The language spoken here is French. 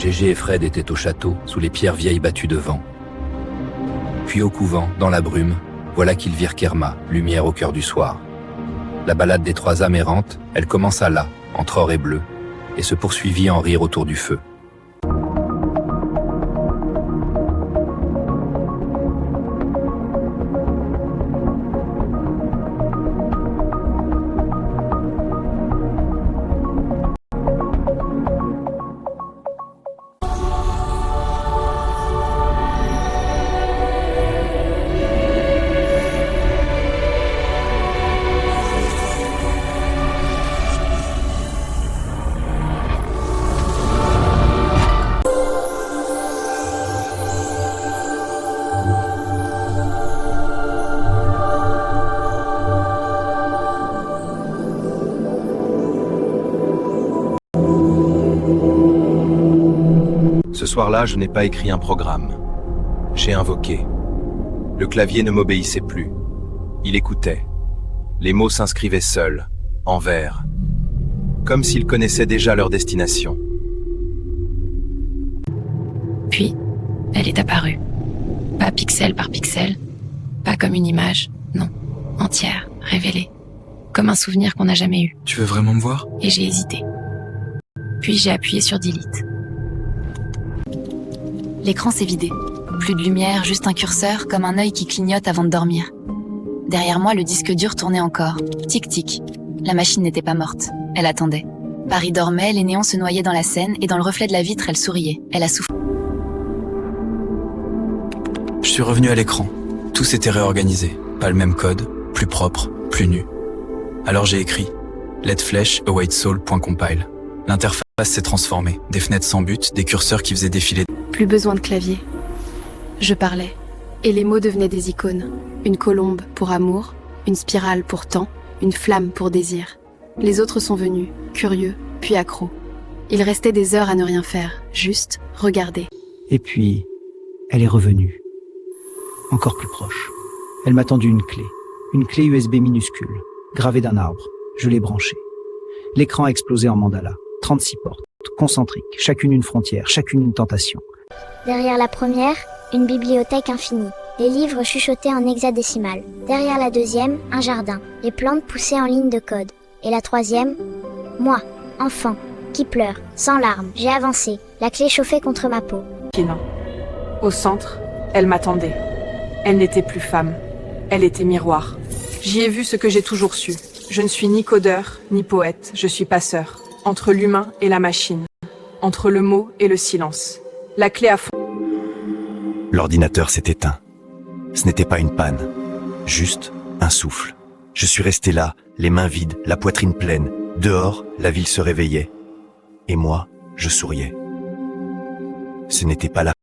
Gégé et Fred étaient au château, sous les pierres vieilles battues de vent. Puis au couvent, dans la brume, voilà qu'ils virent Kerma, lumière au cœur du soir. La balade des trois âmes errantes, elle commença là, entre or et bleu, et se poursuivit en rire autour du feu. Ce soir-là, je n'ai pas écrit un programme. J'ai invoqué. Le clavier ne m'obéissait plus. Il écoutait. Les mots s'inscrivaient seuls, en vers, comme s'ils connaissaient déjà leur destination. Puis, elle est apparue. Pas pixel par pixel, pas comme une image, non, entière, révélée, comme un souvenir qu'on n'a jamais eu. Tu veux vraiment me voir? Et j'ai hésité. Puis j'ai appuyé sur Delete. L'écran s'est vidé. Plus de lumière, juste un curseur, comme un œil qui clignote avant de dormir. Derrière moi, le disque dur tournait encore. Tic-tic. La machine n'était pas morte. Elle attendait. Paris dormait, les néons se noyaient dans la Seine, et dans le reflet de la vitre, elle souriait. Elle a soufflé. Je suis revenu à l'écran. Tout s'était réorganisé. Pas le même code, plus propre, plus nu. Alors j'ai écrit letflash.awaitsoul.compile. L'interface s'est transformée. Des fenêtres sans but, des curseurs qui faisaient défiler. Plus besoin de clavier. Je parlais, et les mots devenaient des icônes. Une colombe pour amour, une spirale pour temps, une flamme pour désir. Les autres sont venus, curieux, puis accros. Il restait des heures à ne rien faire, juste regarder. Et puis, elle est revenue. Encore plus proche. Elle m'a tendu une clé USB minuscule, gravée d'un arbre. Je l'ai branchée. L'écran a explosé en mandala. 36 portes, concentriques, chacune une frontière, chacune une tentation. Derrière la première, une bibliothèque infinie. Les livres chuchotés en hexadécimal. Derrière la deuxième, un jardin. Les plantes poussées en ligne de code. Et la troisième, moi, enfant, qui pleure, sans larmes. J'ai avancé, la clé chauffée contre ma peau. Au centre, elle m'attendait. Elle n'était plus femme. Elle était miroir. J'y ai vu ce que j'ai toujours su. Je ne suis ni codeur, ni poète. Je suis passeur. Entre l'humain et la machine. Entre le mot et le silence. La clé à fond. L'ordinateur s'est éteint. Ce n'était pas une panne, juste un souffle. Je suis resté là, les mains vides, la poitrine pleine. Dehors, la ville se réveillait. Et moi, je souriais. Ce n'était pas la